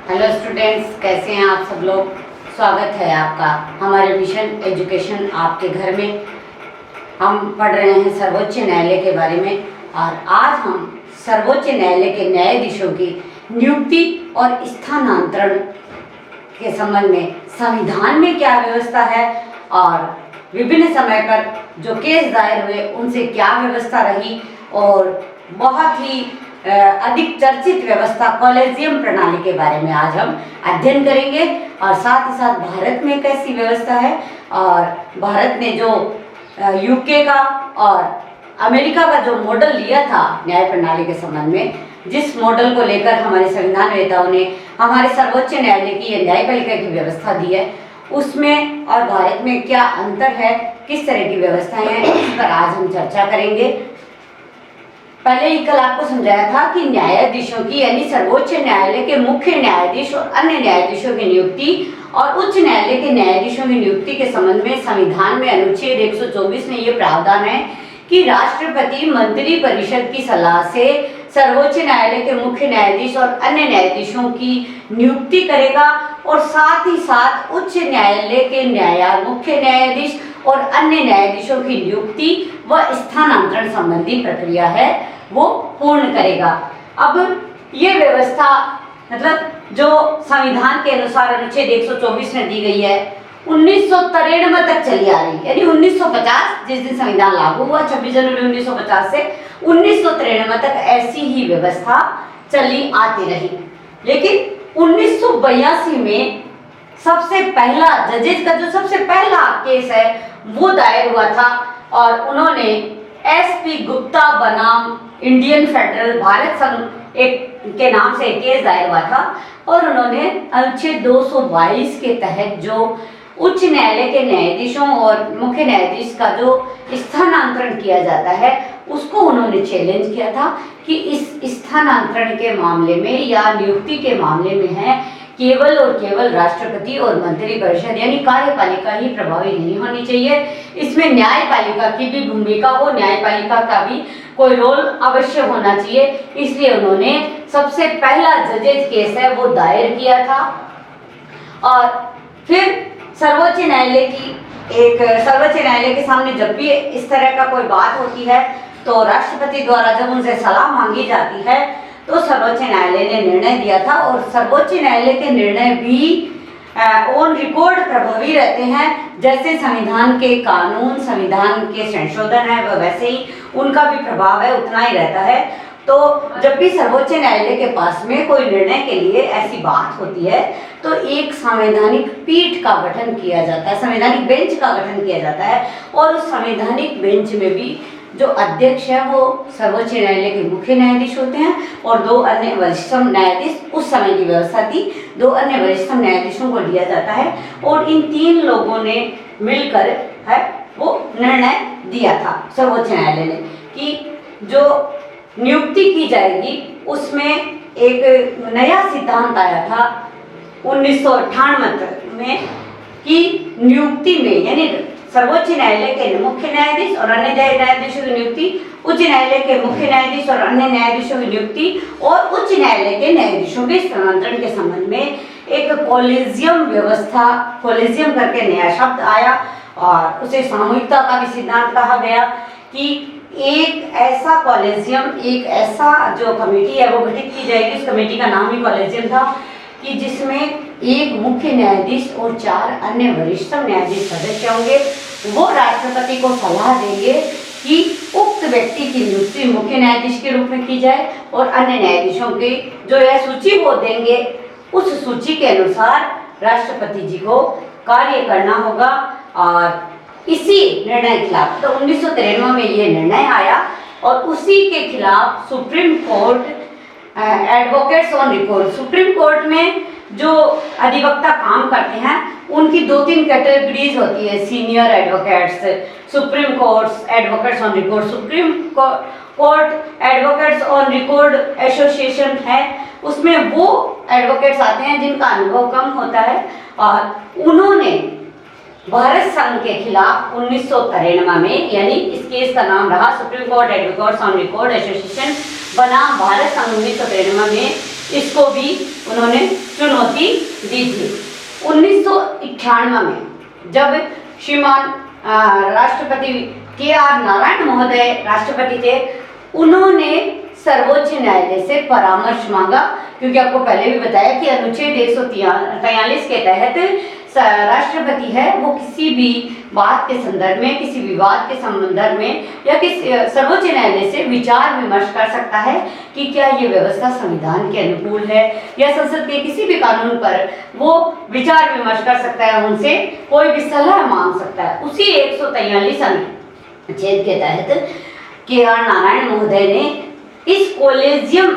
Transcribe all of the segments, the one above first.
Hello students, कैसे हैं आप सब लोग। स्वागत है आपका हमारे मिशन एजुकेशन आपके घर में। हम पढ़ रहे हैं सर्वोच्च न्यायालय के बारे में और आज हम सर्वोच्च न्यायालय के न्यायाधीशों की नियुक्ति और स्थानांतरण के संबंध में संविधान में क्या व्यवस्था है और विभिन्न समय पर जो केस दायर हुए उनसे क्या व्यवस्था रही और बहुत ही अधिक चर्चित व्यवस्था कॉलेजियम प्रणाली के बारे में आज हम अध्ययन करेंगे और साथ ही साथ भारत में कैसी व्यवस्था है और भारत ने जो यूके का और अमेरिका का जो मॉडल लिया था न्याय प्रणाली के संबंध में, जिस मॉडल को लेकर हमारे संविधान वेताओं ने हमारे सर्वोच्च न्यायालय की न्यायपालिका की व्यवस्था दी है, उसमें और भारत में क्या अंतर है, किस तरह की व्यवस्थाएं हैं, इस पर आज हम चर्चा करेंगे। पहले ही कल आपको समझाया था कि न्यायाधीशों की यानी सर्वोच्च न्यायालय के मुख्य न्यायाधीश और अन्य न्यायाधीशों की नियुक्ति और उच्च न्यायालय के न्यायाधीशों की नियुक्ति के संबंध में संविधान में अनुच्छेद 124 में ये प्रावधान है कि राष्ट्रपति मंत्री परिषद की सलाह से सर्वोच्च न्यायालय के मुख्य न्यायाधीश और अन्य न्यायाधीशों की नियुक्ति करेगा और साथ ही साथ उच्च न्यायालय के मुख्य न्यायाधीश और अन्य न्यायाधीशों की नियुक्ति व स्थानांतरण संबंधी प्रक्रिया है वो पूर्ण करेगा। अब ये व्यवस्था मतलब जो संविधान के अनुसार अनुच्छेद 124 में दी गई है 1993 तक चली आ रही है, यानी 1950 जिस दिन संविधान लागू हुआ 26 जनवरी 1950 से 1993 तक ऐसी ही व्यवस्था चली आती रही। लेकिन 1982 में सबसे पहला जजेस का जो सबसे पहला केस है वो दायर हुआ था और उन्होंने एसपी गुप्ता बनाम इंडियन फेडरल भारत संघ एक के नाम से एक केस दायर हुआ था और उन्होंने अनुच्छेद 222 के तहत जो उच्च न्यायालय के न्यायाधीशों और मुख्य न्यायाधीश का जो स्थानांतरण किया जाता है उसको उन्होंने चैलेंज किया था कि इस स्थानांतरण के मामले में या नियुक्ति के मामले में है केवल और केवल राष्ट्रपति और मंत्री परिषद यानी कार्यपालिका ही प्रभावी नहीं होनी चाहिए, इसमें न्यायपालिका की भी भूमिका हो, न्यायपालिका का भी कोई रोल अवश्य होना चाहिए। इसलिए उन्होंने सबसे पहला जजेस केस है वो दायर किया था और फिर सर्वोच्च न्यायालय के सामने जब भी इस तरह का कोई बात होती है तो राष्ट्रपति द्वारा जब उनसे सलाह मांगी जाती है तो सर्वोच्च न्यायालय ने निर्णय दिया था और सर्वोच्च न्यायालय के निर्णय भी ऑन रिकॉर्ड प्रभावी रहते हैं। जैसे संविधान के कानून, संविधान के संशोधन है वह वैसे ही उनका भी प्रभाव है उतना ही रहता है। तो जब भी सर्वोच्च न्यायालय के पास में कोई निर्णय के लिए ऐसी बात होती है तो एक संवैधानिक पीठ का गठन किया जाता है, संवैधानिक बेंच का गठन किया जाता है और उस संवैधानिक बेंच में भी जो अध्यक्ष है वो सर्वोच्च न्यायालय के मुख्य न्यायाधीश होते हैं और दो अन्य वरिष्ठतम न्यायाधीश, उस समय की व्यवस्था थी, दो अन्य वरिष्ठतम न्यायाधीशों को दिया जाता है और इन तीन लोगों ने मिलकर है वो निर्णय दिया था सर्वोच्च न्यायालय ने कि जो नियुक्ति की जाएगी उसमें एक नया सिद्धांत आया था 1998 में कि नियुक्ति में यानी सर्वोच्च न्यायालय के मुख्य न्यायाधीश और अन्य न्यायाधीशों की नियुक्ति, उच्च न्यायालय के मुख्य न्यायाधीश और अन्य न्यायाधीशों की नियुक्ति और उच्च न्यायालय के न्यायाधीशों के स्थानांतरण के संबंध में एक कॉलेजियम व्यवस्था, कॉलेजियम करके नया शब्द आया और उसे सामूहिकता का भी सिद्धांत कहा गया कि एक ऐसा कॉलेजियम, एक ऐसा जो कमेटी है वो गठित की जाएगी। उस कमेटी का नाम ही कॉलेजियम था कि जिसमें एक मुख्य न्यायाधीश और 4 अन्य वरिष्ठतम न्यायाधीश सदस्य होंगे। वो राष्ट्रपति को सलाह देंगे कि उक्त व्यक्ति की नियुक्ति मुख्य न्यायाधीश के रूप में की जाए और अन्य न्यायाधीशों की जो यह सूची वो देंगे उस सूची के अनुसार राष्ट्रपति जी को कार्य करना होगा। और इसी निर्णय के खिलाफ तो 1993 में ये निर्णय आया और उसी के खिलाफ supreme court advocates on record, supreme court में जो अधिवक्ता काम करते हैं उनकी 2-3 कैटेगरीज होती है, senior advocates, supreme court advocates on record, supreme court advocates on record association है, उसमें वो एडवोकेट्स आते हैं जिनका अनुभव कम होता है और उन्होंने भारत संघ के खिलाफ 1993 में, यानी इस केस का नाम रहा supreme court advocates on record association बनाम भारत संघ 1993 में, इसको भी उन्होंने चुनौती दी थी। 1991 में जब श्रीमान राष्ट्रपति KR नारायण महोदय राष्ट्रपति थे, उन्होंने सर्वोच्च न्यायालय से परामर्श मांगा, क्योंकि आपको पहले भी बताया कि अनुच्छेद 143 के तहत राष्ट्रपति है वो किसी भी बात के संदर्भ में, किसी विवाद के संदर्भ में या किसी सर्वोच्च न्यायालय से विचार विमर्श कर सकता है कि क्या ये व्यवस्था संविधान के अनुकूल है, या संसद के किसी भी कानून पर वो विचार विमर्श कर सकता है, उनसे कोई भी सलाह मांग सकता है। उसी 143 अनुच्छेद के तहत KR नारायण महोदय ने इस कॉलेजियम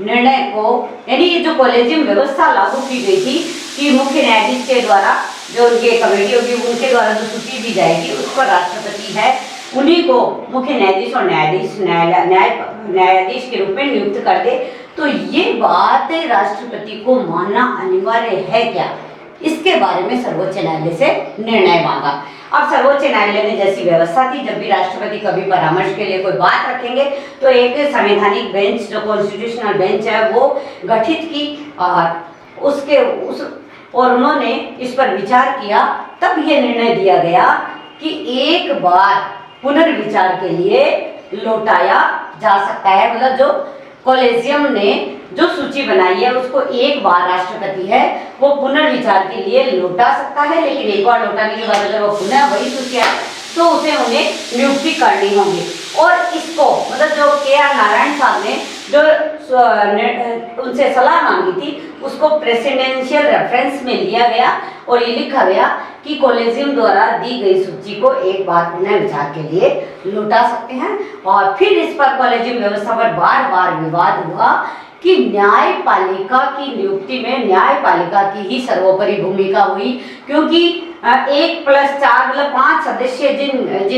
निर्णय को, यानी ये जो कॉलेजियम व्यवस्था लागू की गई थी कि मुख्य न्यायाधीश के द्वारा जो उनकी कमेटी होगी उनके द्वारा जो सूची दी जाएगी उस पर राष्ट्रपति है उन्हीं को मुख्य न्यायाधीश और न्यायाधीश के रूप में नियुक्त कर दे। तो ये बात राष्ट्रपति को मानना अनिवार्य है क्या, इसके बारे में सर्वोच्च न्यायालय से निर्णय मांगा। अब सर्वोच्च न्यायालय ने जैसी व्यवस्था थी, जब भी राष्ट्रपति कभी परामर्श के लिए कोई बात रखेंगे तो एक संवैधानिक बेंच, जो कॉन्स्टिट्यूशनल बेंच है, वो गठित की और उन्होंने इस पर विचार किया। तब ये निर्णय दिया गया कि एक बार पुनर्विचार के लिए लौटाया जा सकता है, मतलब जो कॉलेजियम ने जो सूची बनाई है उसको एक बार राष्ट्रपति है वो पुनर्विचार के लिए लौटा सकता है, लेकिन एक बार लौटाने के बाद अगर वो पुनः वही सूची है तो उसे उन्हें नियुक्ति करनी होगी। और इसको मतलब जो KR नारायण साहब ने जो उनसे सलाह मांगी थी उसको प्रेसिडेंशियल रेफरेंस में लिया गया और ये लिखा गया कि कॉलेजियम द्वारा दी गई सूची को एक बार पुनः विचार के लिए लौटा सकते हैं। और फिर इस पर कॉलेजियम व्यवस्था पर बार बार विवाद हुआ कि न्यायपालिका की नियुक्ति में न्यायपालिका की ही सर्वोपरि भूमिका हुई, क्योंकि 1+4 मतलब 5 सदस्य जिन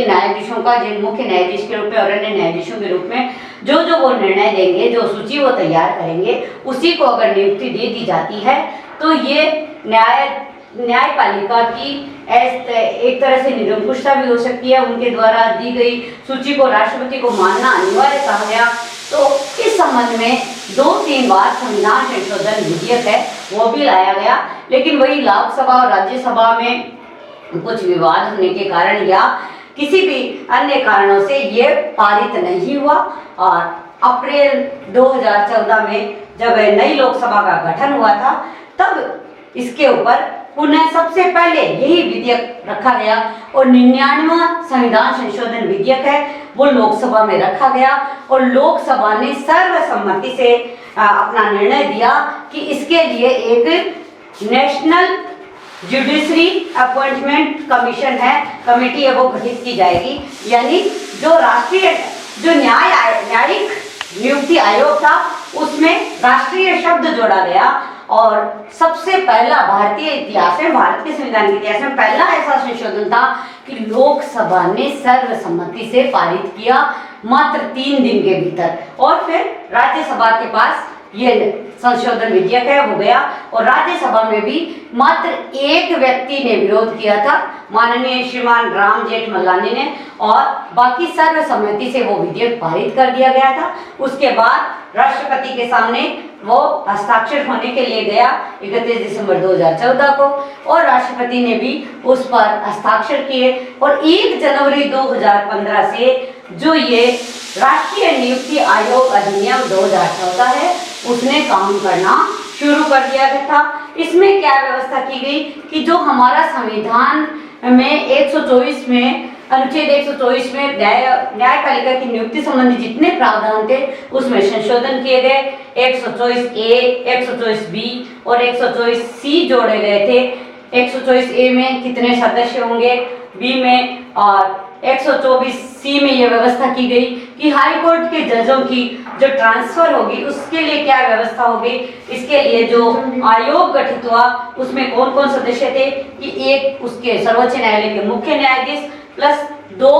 न्यायाधीशों का, जिन मुख्य न्यायाधीश के रूप में और अन्य न्यायाधीशों के रूप में जो वो निर्णय देंगे, जो सूची वो तैयार करेंगे, उसी को अगर नियुक्ति दे दी जाती है तो ये न्यायपालिका की एक तरह से निरंकुशता भी हो सकती है। उनके द्वारा दी गई सूची को राष्ट्रपति को मानना अनिवार्य कहा गया। तो इस संबंध में 2-3 बार संविधान संशोधन विधेयक है वो भी लाया गया, लेकिन वही लोकसभा और राज्यसभा में कुछ विवाद होने के कारण या किसी भी अन्य कारणों से ये पारित नहीं हुआ। और अप्रैल 2014 में जब नई लोकसभा का गठन हुआ था तब इसके ऊपर पुनः सबसे पहले यही विधेयक रखा गया और 99वां संविधान संशोधन विधेयक है वो लोकसभा में रखा गया और लोकसभा ने सर्वसम्मति से अपना निर्णय दिया कि इसके लिए एक नेशनल जुडिशरी अपॉइंटमेंट कमीशन है, कमेटी है वो गठित की जाएगी। यानी जो राष्ट्रीय जो न्यायिक नियुक्ति आयोग था उसमें राष्ट्रीय शब्द जोड़ा गया और सबसे पहला भारतीय इतिहास में, भारत के संविधान के इतिहास में पहला ऐसा संशोधन था कि लोकसभा ने सर्वसम्मति से पारित किया मात्र 3 दिन के भीतर। और फिर राज्यसभा के पास ये संशोधन विधेयक है हो गया और राज्यसभा में भी मात्र एक व्यक्ति ने विरोध किया था, माननीय श्रीमान राम जेठमलानी ने, और बाकी सर्वसम्मति से वो विधेयक पारित कर दिया गया था। उसके बाद राष्ट्रपति के सामने वो हस्ताक्षर होने के लिए गया 31 दिसंबर 2014 को और राष्ट्रपति ने भी उस पर हस्ताक्षर किए और 1 जनवरी 2015 से जो ये राष्ट्रीय नियुक्ति आयोग अधिनियम 2014 है उसने काम करना शुरू कर दिया गया था। इसमें क्या व्यवस्था की गई कि जो हमारा संविधान में 124 में अनुच्छेद 124 में न्यायपालिका की नियुक्ति संबंधी जितने प्रावधान थे उसमें संशोधन किए गए। 124A, 124B और 124C जोड़े गए थे। 124A में कितने सदस्य होंगे, B में, और 124C में यह व्यवस्था की गई कि हाई कोर्ट के जजों की जो ट्रांसफर होगी उसके लिए क्या व्यवस्था होगी। इसके लिए जो आयोग गठित हुआ उसमें कौन कौन सदस्य थे कि एक उसके सर्वोच्च न्यायालय के मुख्य न्यायाधीश प्लस 2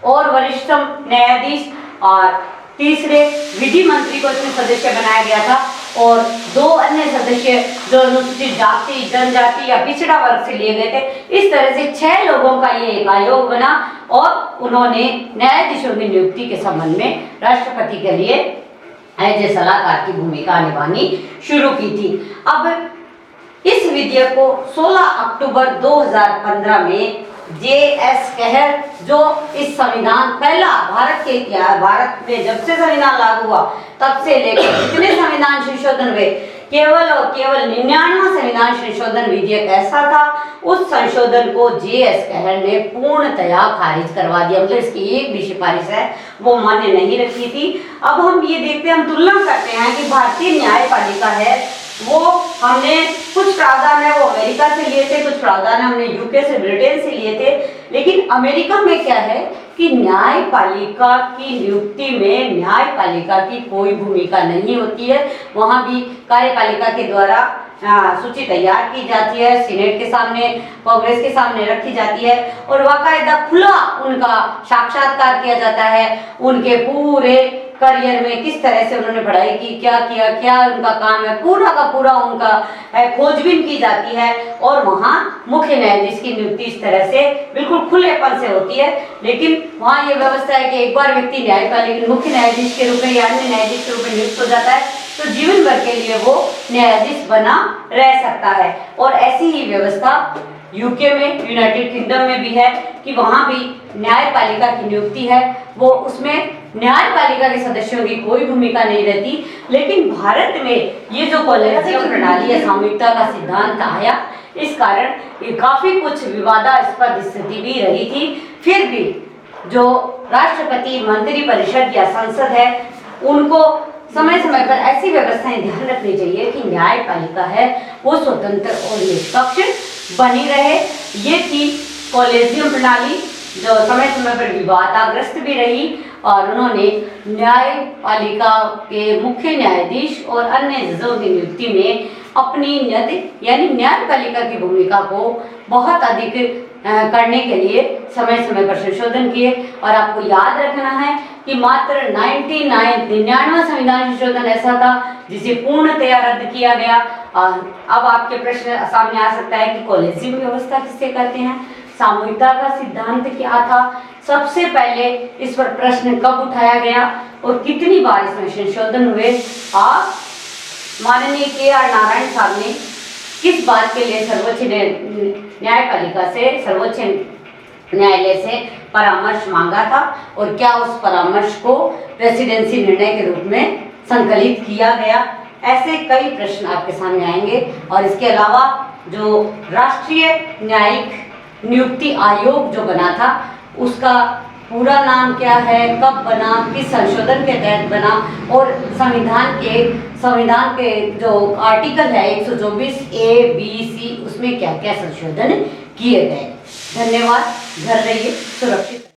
और वरिष्ठतम न्यायाधीश और तीसरे विधि मंत्री को इसमें सदस्य बनाया गया था और 2 अन्य सदस्य जो अनुसूचित जाति, जनजाति या पिछड़ा वर्ग से लिए गए थे। इस तरह से 6 लोगों का ये एक आयोग बना और उन्होंने न्यायाधीशों की नियुक्ति के संबंध में राष्ट्रपति के लिए एज ए सलाहकार की भूमिका निभानी शुरू की थी। अब विधेयक को 16 अक्टूबर 2015 में जे.एस. कहर, जो इस संविधान पहला भारत के इतिहास, भारत में जब से संविधान लागू हुआ तब से लेकर जितने संविधान संशोधन हुए, केवल और केवल 99वां संविधान संशोधन विधेयक ऐसा था, उस संशोधन को जे.एस. कहर ने पूर्णतया खारिज करवा दिया। मतलब इसकी एक भी सिफारिश है वो मान्य नहीं रखी थी। अब हम ये देखते हैं, हम तुलना करते हैं कि भारतीय न्यायपालिका है वो हमने कुछ प्रावधान है वो अमेरिका से लिए थे, कुछ प्रावधान हमने यूके से, ब्रिटेन से लिए थे। लेकिन अमेरिका में क्या है कि न्यायपालिका की नियुक्ति में न्यायपालिका की कोई भूमिका नहीं होती है। वहाँ भी कार्यपालिका के द्वारा सूची तैयार की जाती है, सीनेट के सामने, कांग्रेस के सामने रखी जाती है और बाकायदा खुला उनका साक्षात्कार किया जाता है। उनके पूरे करियर में किस तरह से उन्होंने पढ़ाई की, क्या किया, क्या उनका काम है, पूरा का पूरा उनका खोजबीन की जाती है। और वहाँ मुख्य न्यायाधीश की नियुक्ति इस तरह से बिल्कुल खुलेपन से होती है। लेकिन वहाँ ये व्यवस्था है कि एक बार व्यक्ति न्यायपालिका मुख्य न्यायाधीश के रूप में या अन्य न्यायाधीश के रूप में नियुक्त हो जाता है तो जीवन भर के लिए वो न्यायाधीश बना रह सकता है। और ऐसी ही व्यवस्था यूके में, यूनाइटेड किंगडम में भी है कि वहाँ भी न्यायपालिका की नियुक्ति है वो, उसमें न्यायपालिका के सदस्यों की कोई भूमिका नहीं रहती। लेकिन भारत में ये जो कॉलेजियम प्रणाली है, सामूहिकता का सिद्धांत आया, इस कारण ये काफी कुछ विवादास्पद स्थिति भी रही थी। फिर भी जो राष्ट्रपति, मंत्रिपरिषद या संसद है उनको समय समय पर ऐसी व्यवस्थाएं ध्यान रखनी चाहिए कि न्यायपालिका है वो स्वतंत्र और निष्पक्ष बनी रहे। ये थी कॉलेजियम प्रणाली जो समय समय पर विवादाग्रस्त भी रही और उन्होंने न्यायपालिका के मुख्य न्यायाधीश और अन्य जजों की नियुक्ति में अपनी यानी न्यायपालिका की भूमिका को बहुत अधिक करने के लिए समय समय पर संशोधन किए। और आपको याद रखना है कि मात्र 99वां संविधान संशोधन ऐसा था जिसे पूर्णतया रद्द किया गया। अब आपके प्रश्न सामने आ सकता है कि कॉलेजियम व्यवस्था किससे कहते हैं, सामूहिकता का सिद्धांत क्या था, सबसे पहले इस पर प्रश्न कब उठाया गया और कितनी बार इसमें संशोधन हुए। आप माननीय के.आर. नारायण साहब ने किस बात के लिए सर्वोच्च न्यायपालिका से, सर्वोच्च न्यायालय से परामर्श मांगा था और क्या उस परामर्श को प्रेसिडेंसी निर्णय के रूप में संकलित किया गया। ऐसे कई प्रश्न आपके सामने आएंगे। और इसके अलावा जो राष्ट्रीय न्यायिक नियुक्ति आयोग जो बना था उसका पूरा नाम क्या है, कब बना, किस संशोधन के तहत बना और संविधान के जो आर्टिकल है 124 A, B, C उसमें क्या क्या संशोधन किए गए। धन्यवाद। घर रहिए सुरक्षित।